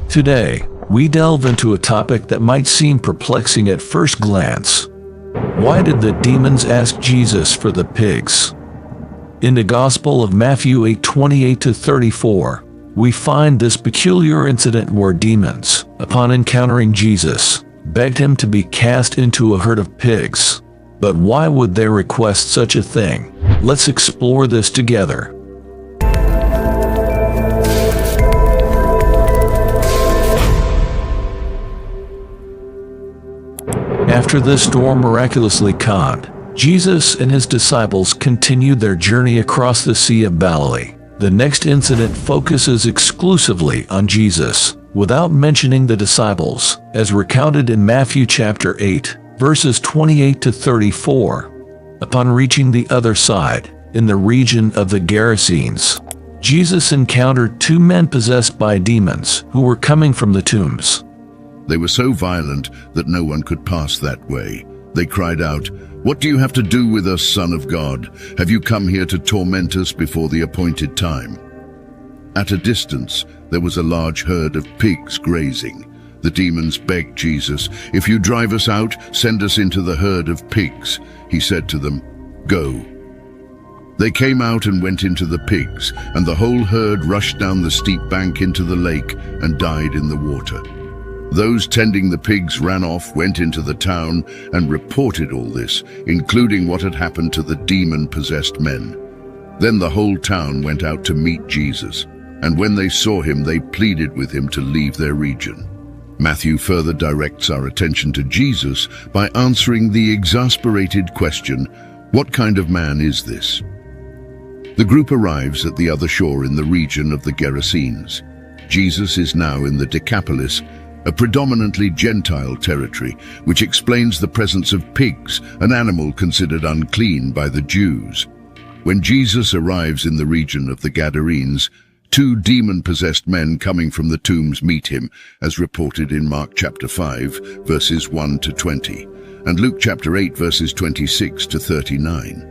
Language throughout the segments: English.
Today, we delve into a topic that might seem perplexing at first glance. Why did the demons ask Jesus for the pigs? In the Gospel of Matthew 8:28-34, we find this peculiar incident where demons, upon encountering Jesus, begged him to be cast into a herd of pigs. But why would they request such a thing? Let's explore this together. After the storm miraculously calmed, Jesus and his disciples continued their journey across the Sea of Galilee. The next incident focuses exclusively on Jesus, without mentioning the disciples, as recounted in Matthew chapter 8, verses 28-34. Upon reaching the other side, in the region of the Gerasenes, Jesus encountered two men possessed by demons who were coming from the tombs. They were so violent that no one could pass that way. They cried out, "What do you have to do with us, Son of God? Have you come here to torment us before the appointed time?" At a distance, there was a large herd of pigs grazing. The demons begged Jesus, "If you drive us out, send us into the herd of pigs." He said to them, "Go." They came out and went into the pigs, and the whole herd rushed down the steep bank into the lake and died in the water. Those tending the pigs ran off, went into the town, and reported all this, including what had happened to the demon-possessed men. Then the whole town went out to meet Jesus, and when they saw him, they pleaded with him to leave their region. Matthew further directs our attention to Jesus by answering the exasperated question, "What kind of man is this?" The group arrives at the other shore in the region of the Gerasenes. Jesus is now in the Decapolis, a predominantly Gentile territory, which explains the presence of pigs, an animal considered unclean by the Jews. When Jesus arrives in the region of the Gadarenes, two demon-possessed men coming from the tombs meet him, as reported in Mark chapter 5, verses 1-20, and Luke chapter 8, verses 26-39.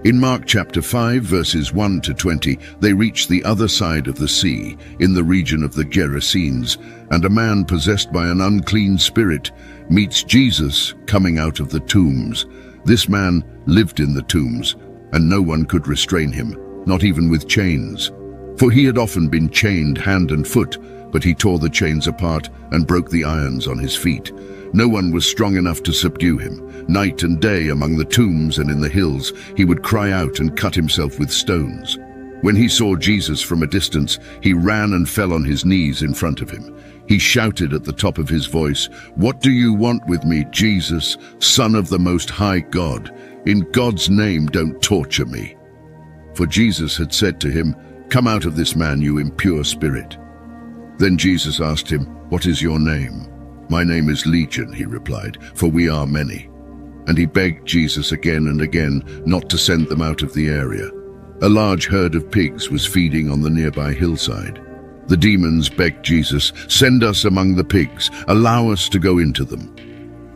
In Mark chapter 5, verses 1-20, they reach the other side of the sea, in the region of the Gerasenes, and a man possessed by an unclean spirit meets Jesus coming out of the tombs. This man lived in the tombs, and no one could restrain him, not even with chains. For he had often been chained hand and foot, but he tore the chains apart and broke the irons on his feet. No one was strong enough to subdue him. Night and day among the tombs and in the hills, he would cry out and cut himself with stones. When he saw Jesus from a distance, he ran and fell on his knees in front of him. He shouted at the top of his voice, "What do you want with me, Jesus, Son of the Most High God? In God's name, don't torture me." For Jesus had said to him, "Come out of this man, you impure spirit." Then Jesus asked him, "What is your name?" "My name is Legion," he replied, "for we are many." And he begged Jesus again and again not to send them out of the area. A large herd of pigs was feeding on the nearby hillside. The demons begged Jesus, "Send us among the pigs, allow us to go into them."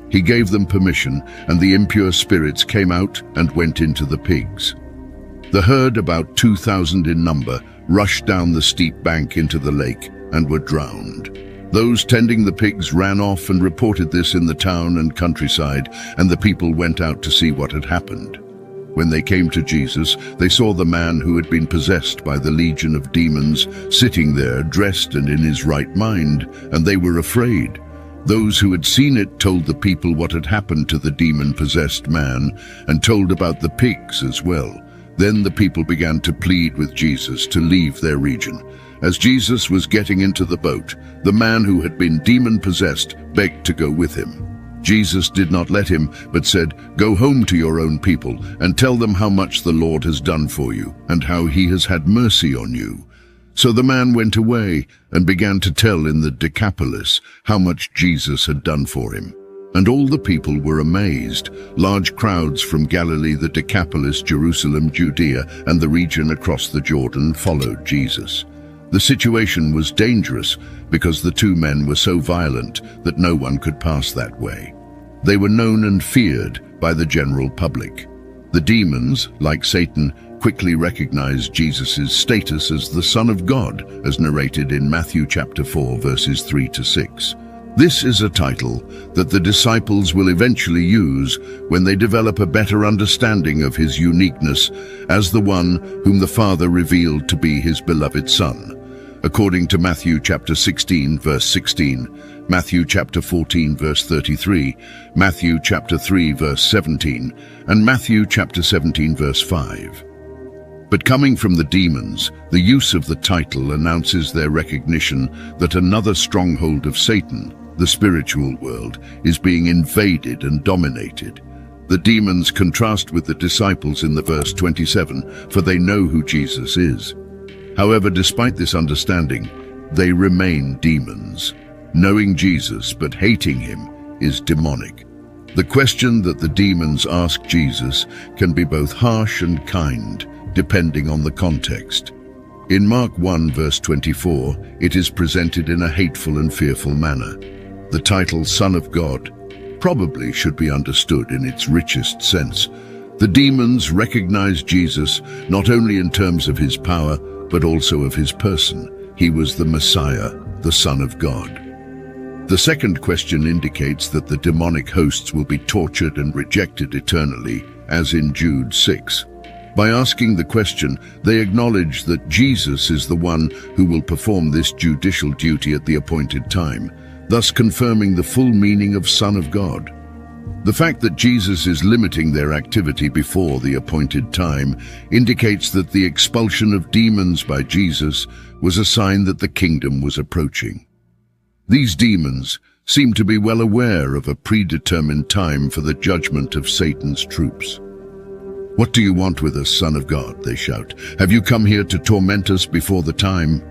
He gave them permission, and the impure spirits came out and went into the pigs. The herd, about 2,000 in number, rushed down the steep bank into the lake and were drowned. Those tending the pigs ran off and reported this in the town and countryside, and the people went out to see what had happened. When they came to Jesus, they saw the man who had been possessed by the legion of demons sitting there, dressed and in his right mind, and they were afraid. Those who had seen it told the people what had happened to the demon-possessed man, and told about the pigs as well. Then the people began to plead with Jesus to leave their region. As Jesus was getting into the boat, the man who had been demon-possessed begged to go with him. Jesus did not let him, but said, "Go home to your own people and tell them how much the Lord has done for you and how he has had mercy on you." So the man went away and began to tell in the Decapolis how much Jesus had done for him. And all the people were amazed. Large crowds from Galilee, the Decapolis, Jerusalem, Judea, and the region across the Jordan followed Jesus. The situation was dangerous because the two men were so violent that no one could pass that way. They were known and feared by the general public. The demons, like Satan, quickly recognized Jesus' status as the Son of God, as narrated in Matthew chapter 4, verses 3 to 6. This is a title that the disciples will eventually use when they develop a better understanding of his uniqueness as the one whom the Father revealed to be his beloved Son. According to Matthew chapter 16, verse 16, Matthew chapter 14, verse 33, Matthew chapter 3, verse 17, and Matthew chapter 17, verse 5. But coming from the demons, the use of the title announces their recognition that another stronghold of Satan, the spiritual world, is being invaded and dominated. The demons contrast with the disciples in the verse 27, for they know who Jesus is. However, despite this understanding, they remain demons. Knowing Jesus but hating him is demonic. The question that the demons ask Jesus can be both harsh and kind, depending on the context. In Mark 1 verse 24, it is presented in a hateful and fearful manner. The title Son of God probably should be understood in its richest sense. The demons recognize Jesus not only in terms of his power, but also of his person. He was the Messiah, the Son of God. The second question indicates that the demonic hosts will be tortured and rejected eternally, as in Jude 6. By asking the question, they acknowledge that Jesus is the one who will perform this judicial duty at the appointed time, thus confirming the full meaning of Son of God. The fact that Jesus is limiting their activity before the appointed time indicates that the expulsion of demons by Jesus was a sign that the kingdom was approaching. These demons seem to be well aware of a predetermined time for the judgment of Satan's troops. "What do you want with us, Son of God?" they shout. "Have you come here to torment us before the time?"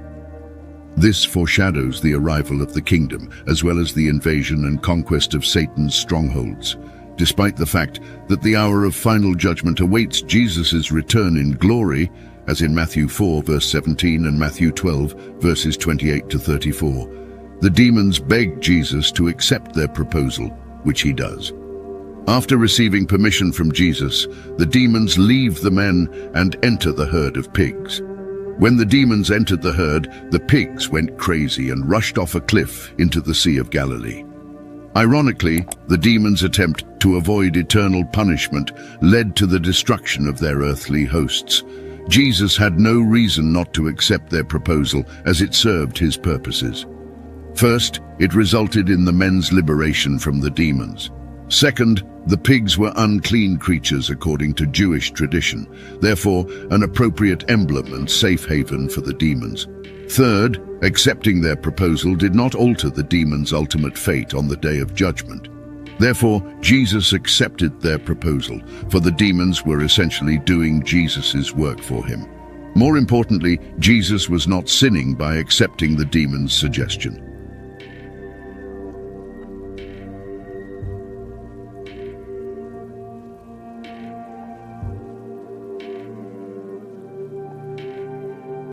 This foreshadows the arrival of the kingdom, as well as the invasion and conquest of Satan's strongholds. Despite the fact that the hour of final judgment awaits Jesus' return in glory, as in Matthew 4 verse 17 and Matthew 12 verses 28 to 34, the demons beg Jesus to accept their proposal, which he does. After receiving permission from Jesus, the demons leave the men and enter the herd of pigs. When the demons entered the herd, the pigs went crazy and rushed off a cliff into the Sea of Galilee. Ironically, the demons' attempt to avoid eternal punishment led to the destruction of their earthly hosts. Jesus had no reason not to accept their proposal, as it served his purposes. First, it resulted in the men's liberation from the demons. Second, the pigs were unclean creatures according to Jewish tradition, therefore an appropriate emblem and safe haven for the demons. Third, accepting their proposal did not alter the demons' ultimate fate on the day of judgment. Therefore, Jesus accepted their proposal, for the demons were essentially doing Jesus' work for him. More importantly, Jesus was not sinning by accepting the demons' suggestion.